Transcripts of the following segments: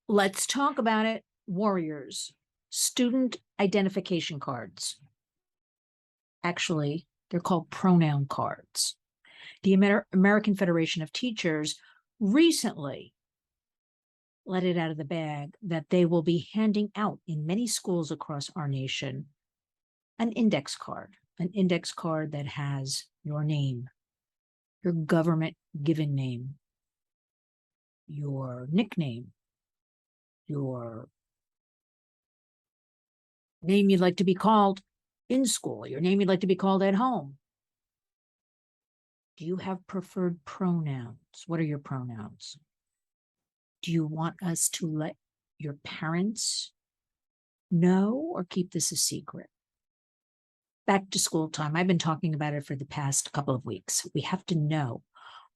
Let's talk about it. Warriors, student identification cards. Actually, they're called pronoun cards. The American Federation of Teachers recently let it out of the bag that they will be handing out in many schools across our nation an index card that has your name, your government given name, your nickname, your name you'd like to be called in school, your name you'd like to be called at home. Do you have preferred pronouns? What are your pronouns? Do you want us to let your parents know or keep this a secret? Back to school time. I've been talking about it for the past couple of weeks. We have to know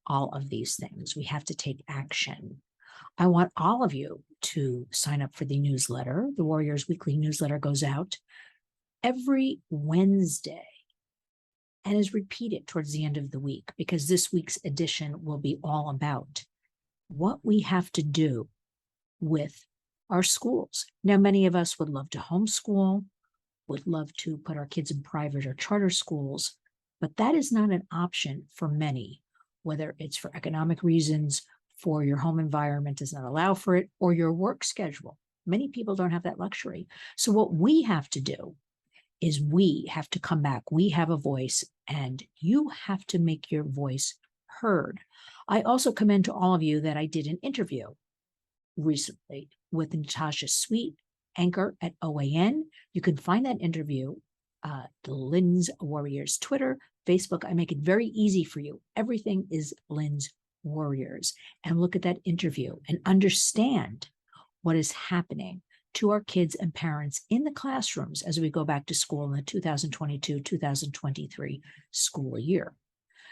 all of these things. We have to take action. I want all of you to sign up for the newsletter. The Warriors Weekly newsletter goes out every Wednesday and is repeated towards the end of the week, because this week's edition will be all about what we have to do with our schools. Now, many of us would love to homeschool, would love to put our kids in private or charter schools, but that is not an option for many, whether it's for economic reasons, for your home environment does not allow for it, or your work schedule. Many people don't have that luxury. So what we have to do is we have to come back. We have a voice, and you have to make your voice heard. I also commend to all of you that I did an interview recently with Natasha Sweet, anchor at OAN. You can find that interview, the Lynn's Warriors Twitter, Facebook. I make it very easy for you. Everything is Lynn's Warriors. And look at that interview and understand what is happening to our kids and parents in the classrooms as we go back to school in the 2022-2023 school year.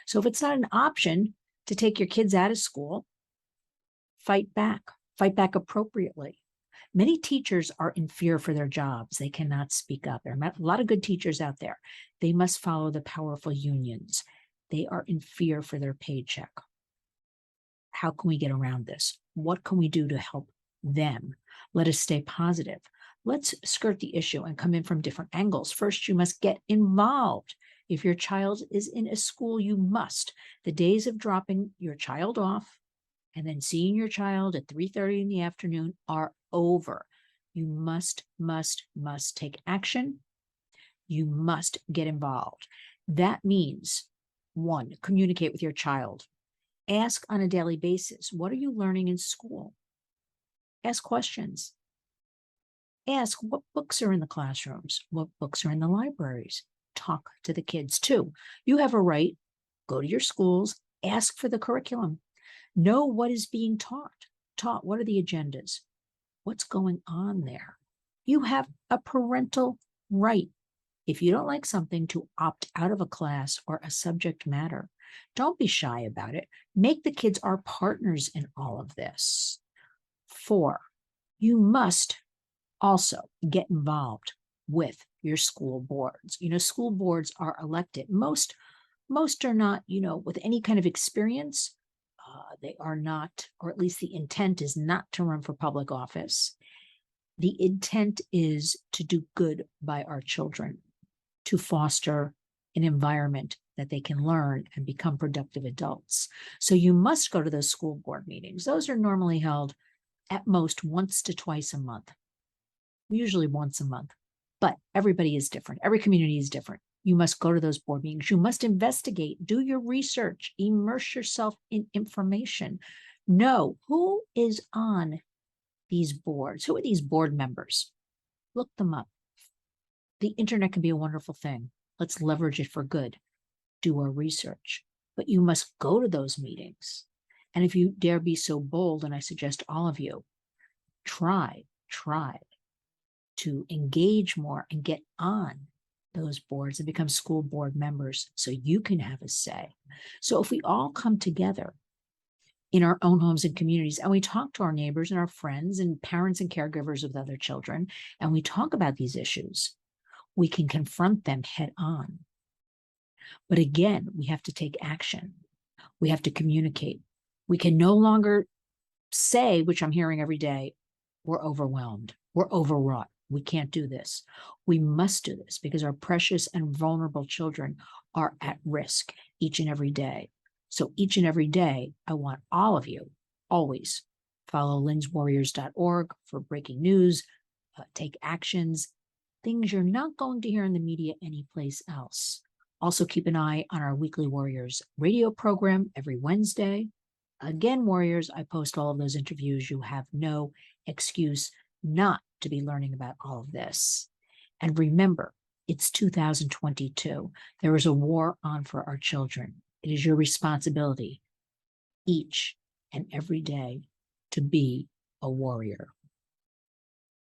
So if it's not an option to take your kids out of school, fight back appropriately. Many teachers are in fear for their jobs. They cannot speak up. There are a lot of good teachers out there. They must follow the powerful unions. They are in fear for their paycheck. How can we get around this? What can we do to help them? Let us stay positive. Let's skirt the issue and come in from different angles. First, you must get involved. If your child is in a school, you must. The days of dropping your child off and then seeing your child at 3:30 in the afternoon are over. You must take action. You must get involved. That means, one, communicate with your child. Ask on a daily basis, what are you learning in school? Ask questions. Ask what books are in the classrooms, what books are in the libraries. Talk to the kids too. You have a right, go to your schools, ask for the curriculum. Know what is being taught. What are the agendas? What's going on there? You have a parental right. If you don't like something, to opt out of a class or a subject matter. Don't be shy about it. Make the kids our partners in all of this. 4, you must also get involved with your school boards. School boards are elected. Most are not, with any kind of experience. They are not, or at least the intent is not to run for public office. The intent is to do good by our children, to foster an environment that they can learn and become productive adults. So you must go to those school board meetings. Those are normally held at most once to twice a month, usually once a month. But everybody is different. Every community is different. You must go to those board meetings. You must investigate, do your research, immerse yourself in information. Know who is on these boards. Who are these board members? Look them up. The internet can be a wonderful thing. Let's leverage it for good. Do our research. But you must go to those meetings. And if you dare be so bold, and I suggest all of you, try to engage more and get on those boards and become school board members so you can have a say. So if we all come together in our own homes and communities, and we talk to our neighbors and our friends and parents and caregivers with other children, and we talk about these issues, we can confront them head on. But again, we have to take action. We have to communicate. We can no longer say, which I'm hearing every day, We're overwhelmed. We're overwrought. We can't do this. We must do this because our precious and vulnerable children are at risk each and every day. So each and every day, I want all of you always follow lynswarriors.org for breaking news, take actions, things you're not going to hear in the media anyplace else. Also, keep an eye on our weekly Warriors radio program every Wednesday. Again, Warriors, I post all of those interviews. You have no excuse not to be learning about all of this. And remember, it's 2022. There is a war on for our children. It is your responsibility each and every day to be a warrior.